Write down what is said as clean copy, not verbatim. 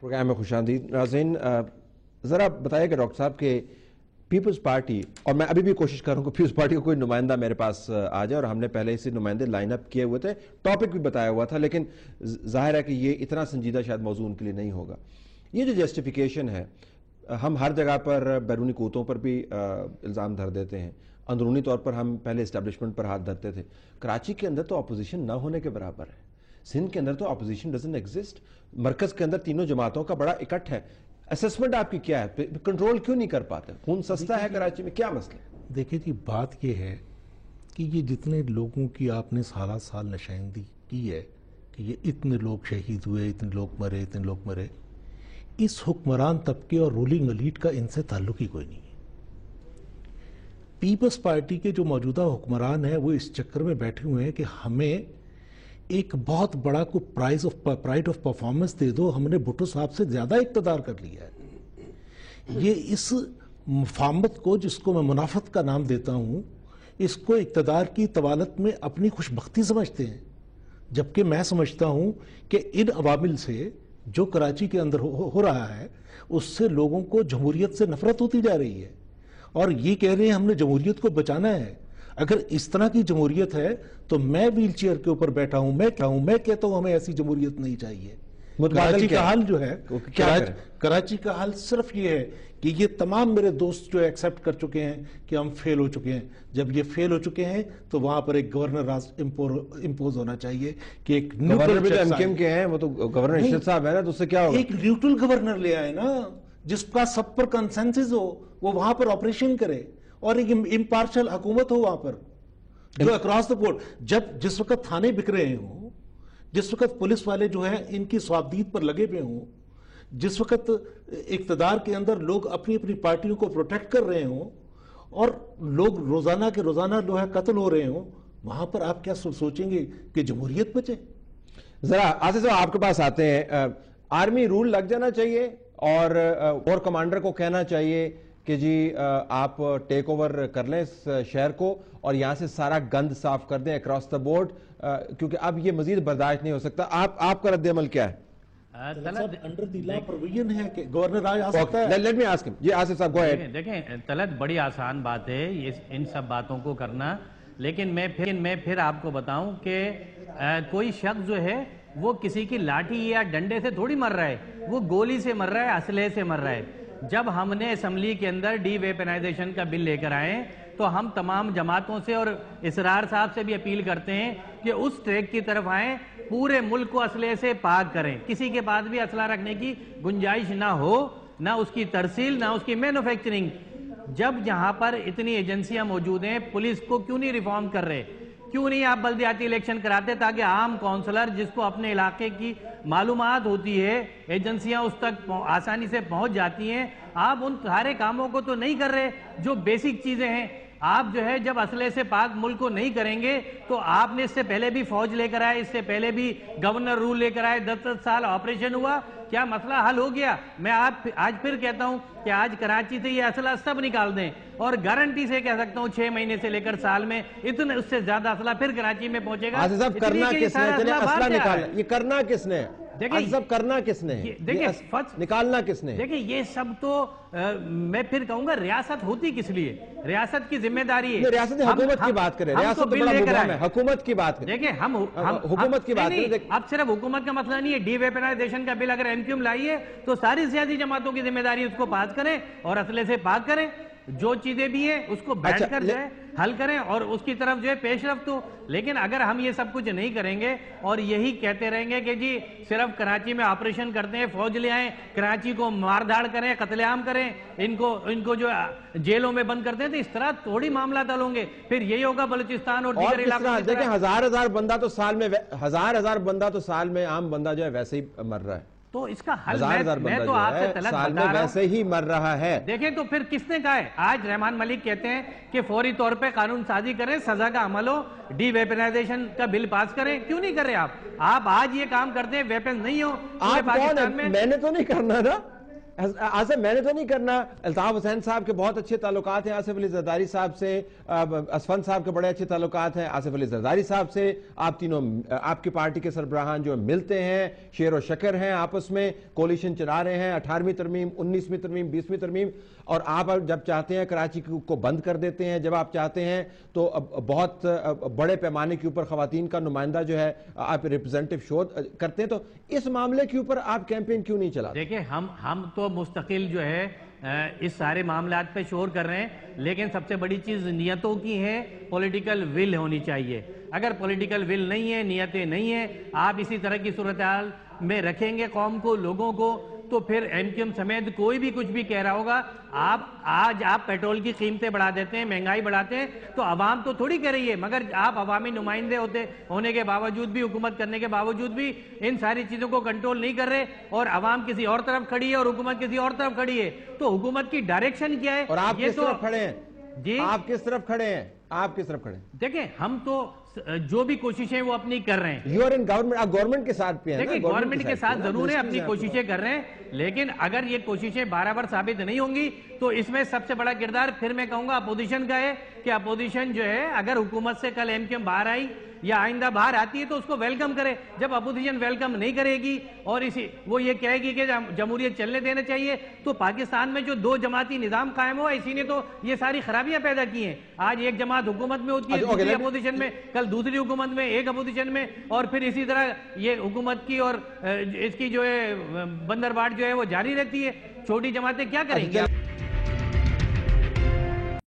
Programme میں خوش آمدید ناظرین. ذرا بتائیے کہ ڈاکٹر صاحب کہ پیپلز پارٹی، اور میں ابھی بھی کوشش کر رہا ہوں کہ پیپلز پارٹی کا کوئی نمائندہ میرے پاس آ جائے، اور ہم نے پہلے سے نمائندے لائن اپ کیے ہوئے تھے، ٹاپک بھی بتایا ہوا تھا، لیکن ظاہر ہے کہ یہ اتنا سنجیدہ شاید موضوع ان کے لیے نہیں ہوگا. یہ جو جسٹیفیکیشن ہے، ہم ہر جگہ پر بیرونی قوتوں پر بھی الزام دھر دیتے ہیں، اندرونی طور پر ہم پہلے اسٹیبلشمنٹ پر ہاتھ دھرتے تھے. کراچی کے اندر تو اپوزیشن نہ ہونے کے برابر ہے. سندھ کے اندر تو اپوزیشن ڈزنٹ ایگزسٹ. مرکز کے اندر تینوں جماعتوں کا بڑا اکٹھ ہے. اسسمنٹ آپ کی کیا ہے؟ کنٹرول کیوں نہیں کر پاتے؟ خون سستا ہے کراچی میں، کیا مسئلہ ہے؟ دیکھیں جی، بات یہ ہے کہ یہ جتنے لوگوں کی آپ نے سالہ سال نشاندہی کی ہے کہ یہ اتنے لوگ شہید ہوئے، اتنے لوگ مرے، اتنے لوگ مرے، اس حکمران طبقے اور رولنگ ایلیٹ کا ان سے تعلق ہی کوئی نہیں ہے. پیپلز پارٹی کے جو موجودہ حکمران ہیں وہ اس چکر میں بیٹھے ہوئے ہیں کہ ہمیں ایک بہت بڑا کو پرائڈ آف پرفارمنس دے دو، ہم نے بھٹو صاحب سے زیادہ اقتدار کر لیا ہے. یہ اس مفاہمت کو، جس کو میں منافت کا نام دیتا ہوں، اس کو اقتدار کی طوالت میں اپنی خوش بختی سمجھتے ہیں، جبکہ میں سمجھتا ہوں کہ ان عوامل سے جو کراچی کے اندر ہو رہا ہے اس سے لوگوں کو جمہوریت سے نفرت ہوتی جا رہی ہے، اور یہ کہہ رہے ہیں ہم نے جمہوریت کو بچانا ہے. اگر اس طرح کی جمہوریت ہے تو میں ویل چیئر کے اوپر بیٹھا ہوں، میں کہتا ہوں ہمیں ایسی جمہوریت نہیں چاہیے. کراچی کا حال جو ہے، کراچی کا حال صرف یہ ہے کہ یہ تمام میرے دوست جو ایکسپٹ کر چکے ہیں کہ ہم فیل ہو چکے ہیں. جب یہ فیل ہو چکے ہیں تو وہاں پر ایک گورنر راز امپوز ہونا چاہیے کہ ایک نیوٹرل کے ہیں، وہ تو گورنر ارشد صاحب ہے نا، تو اس سے کیا ہوگا؟ ایک نیوٹرل گورنر لے آئے نا، جس کا سب پر کنسنسس ہو، وہ وہاں پر آپریشن کرے، اور ایک امپارشل حکومت ہو وہاں پر جو اکراس دا بورڈ. جس وقت تھانے بک رہے ہوں، جس وقت پولیس والے جو ہیں ان کی صوابدید پر لگے ہوئے ہوں، جس وقت اقتدار کے اندر لوگ اپنی اپنی پارٹیوں کو پروٹیکٹ کر رہے ہوں، اور لوگ روزانہ کے روزانہ جو ہے قتل ہو رہے ہوں، وہاں پر آپ کیا سوچیں گے کہ جمہوریت بچے؟ ذرا آصف صاحب آپ کے پاس آتے ہیں. آرمی رول لگ جانا چاہیے اور کمانڈر کو کہنا چاہیے کہ جی آپ ٹیک اوور کر لیں اس شہر کو اور یہاں سے سارا گند صاف کر دیں اکراس دا بورڈ، کیونکہ اب یہ مزید برداشت نہیں ہو سکتا. آپ کا رد عمل کیا ہے؟ دیکھیں طلعت، بڑی آسان بات ہے ان سب باتوں کو کرنا، لیکن میں پھر آپ کو بتاؤں کہ کوئی شخص جو ہے وہ کسی کی لاٹھی یا ڈنڈے سے تھوڑی مر رہا ہے، وہ گولی سے مر رہا ہے، اسلحے سے مر رہا ہے. جب ہم نے اسمبلی کے اندر ڈی ویپنائزیشن کا بل لے کر آئے تو ہم تمام جماعتوں سے اور اسرار صاحب سے بھی اپیل کرتے ہیں کہ اس ٹریک کی طرف آئیں، پورے ملک کو اسلحے سے پاک کریں، کسی کے پاس بھی اسلحہ رکھنے کی گنجائش نہ ہو، نہ اس کی ترسیل، نہ اس کی مینوفیکچرنگ. جب یہاں پر اتنی ایجنسیاں موجود ہیں، پولیس کو کیوں نہیں ریفارم کر رہے؟ کیوں نہیں آپ بلدیاتی الیکشن کراتے تاکہ عام کونسلر جس کو اپنے علاقے کی معلومات ہوتی ہے، ایجنسیاں اس تک آسانی سے پہنچ جاتی ہیں؟ آپ ان سارے کاموں کو تو نہیں کر رہے جو بیسک چیزیں ہیں. آپ جو ہے جب اسلحے سے پاک ملک کو نہیں کریں گے تو آپ نے اس سے پہلے بھی فوج لے کر آئے، اس سے پہلے بھی گورنر رول لے کر آئے، 10 سال آپریشن ہوا، کیا مسئلہ حل ہو گیا؟ میں آج پھر کہتا ہوں کہ آج کراچی سے یہ اسلحہ سب نکال دیں، اور گارنٹی سے کہہ سکتا ہوں 6 مہینے سے لے کر سال میں اتنے اس سے زیادہ اسلحہ پھر کراچی میں پہنچے گا. کرنا کس نے؟ اسلحہ نکالنا، یہ کرنا کس نے؟ کرنا کس نے؟ نکالنا کس نے؟ دیکھیں یہ سب تو میں پھر کہوں گا ریاست ہوتی کس لیے؟ ریاست کی ذمہ داری ہے. ریاست حکومت کی بات کریں، ریاست بڑا مبہم ہے، حکومت کی بات کریں. دیکھیں ہم حکومت کی بات کریں. اب صرف حکومت کا مسئلہ نہیں ہے، ڈی ویپنائزیشن کا بل اگر ایم لائیے تو ساری سیاسی جماعتوں کی ذمہ داری اس کو پاس کریں اور اسلحے سے پاک کریں. جو چیزیں بھی ہیں اس کو بیٹھ کر جو ہے حل کریں اور اس کی طرف جو ہے پیش رفت ہو. لیکن اگر ہم یہ سب کچھ نہیں کریں گے اور یہی کہتے رہیں گے کہ جی صرف کراچی میں آپریشن کرتے ہیں، فوج لے آئیں، کراچی کو مار دھاڑ کریں، قتل عام کریں، ان کو جو جیلوں میں بند کرتے ہیں، تو اس طرح تھوڑی معاملات حل ہوں گے. پھر یہی ہوگا بلوچستان اور دیگر علاقوں میں. دیکھیں ہزار بندہ تو سال میں عام بندہ جو ہے ویسے ہی مر رہا ہے، تو اس کا حل میں تو آپ سے طلب بتا رہا ہوں، ویسے ہی مر رہا ہے. دیکھیں تو پھر کس نے کہا ہے؟ آج رحمان ملک کہتے ہیں کہ فوری طور پہ قانون سازی کریں، سزا کا عمل ہو، ڈی ویپنائزیشن کا بل پاس کریں. کیوں نہیں کر رہے آپ آج یہ کام کرتے ہیں؟ ویپن نہیں ہو آپ کون ہیں؟ میں نے تو نہیں کرنا نا. آصف میں نے تو نہیں کرنا، الطاف حسین صاحب کے بہت اچھے تعلقات ہیں آصف علی زرداری صاحب سے، اسفند صاحب کے بڑے اچھے تعلقات ہیں آصف علی زرداری صاحب سے، آپ تینوں آپ کی پارٹی کے سربراہان جو ملتے ہیں، شیر و شکر ہیں آپس میں، کولیشن چلا رہے ہیں، 18ویں ترمیم، 19ویں ترمیم، 20ویں ترمیم، اور آپ جب چاہتے ہیں کراچی کو بند کر دیتے ہیں، جب آپ چاہتے ہیں تو بہت بڑے پیمانے کے اوپر خواتین کا نمائندہ جو ہے آپ ریپرزینٹیو شو کرتے ہیں، تو اس معاملے کے اوپر آپ کیمپین کیوں نہیں چلاتے؟ دیکھیں ہم تو مستقل جو ہے اس سارے معاملات پہ شور کر رہے ہیں، لیکن سب سے بڑی چیز نیتوں کی ہے، پولیٹیکل ول ہونی چاہیے۔ اگر پولیٹیکل ول نہیں ہے، نیتیں نہیں ہیں، آپ اسی طرح کی صورتحال میں رکھیں گے قوم کو، لوگوں کو، تو پھر ایم کیو ایم سمیت کوئی بھی کچھ بھی کہہ رہا ہوگا۔ آج آپ پیٹرول کی قیمتیں بڑھا دیتے ہیں، مہنگائی بڑھاتے ہیں، تو عوام تو تھوڑی کر رہی ہے، مگر آپ عوامی نمائندے ہونے کے باوجود بھی، حکومت کرنے کے باوجود بھی ان ساری چیزوں کو کنٹرول نہیں کر رہے، اور عوام کسی اور طرف کھڑی ہے اور حکومت کسی اور طرف کھڑی ہے، تو حکومت کی ڈائریکشن کیا ہے؟ اور آپ کس طرف کھڑے ہیں؟ جی آپ کس طرف کھڑے ہیں؟ آپ کس طرف کھڑے ہیں؟ دیکھیں ہم تو جو بھی کوششیں وہ اپنی کر رہے ہیں، یو آر ان گورنمنٹ، آپ گورنمنٹ کے ساتھ پہ ہیں، دیکھیں گورنمنٹ کے ساتھ ضرور ہے، اپنی کوششیں کر رہے ہیں، لیکن اگر یہ کوششیں برابر ثابت نہیں ہوں گی تو اس میں سب سے بڑا کردار پھر میں کہوں گا اپوزیشن کا ہے، کہ اپوزیشن جو ہے اگر حکومت سے کل ایم کیو ایم باہر آئی یا آئندہ باہر آتی ہے تو اس کو ویلکم کرے۔ جب اپوزیشن ویلکم نہیں کرے گی اور وہ یہ کہے گی کہ جمہوریت چلنے دینا چاہیے، تو پاکستان میں جو دو جماعتی نظام قائم ہوا، اسی نے تو یہ ساری خرابیاں پیدا کی ہیں۔ آج ایک جماعت حکومت میں ہوتی ہے، دوسری اپوزیشن میں، کل دوسری حکومت میں، ایک اپوزیشن میں، اور پھر اسی طرح یہ حکومت کی اور اس کی جو ہے بندرباٹ جو ہے وہ جاری رہتی ہے۔ چھوٹی جماعتیں کیا کریں گی؟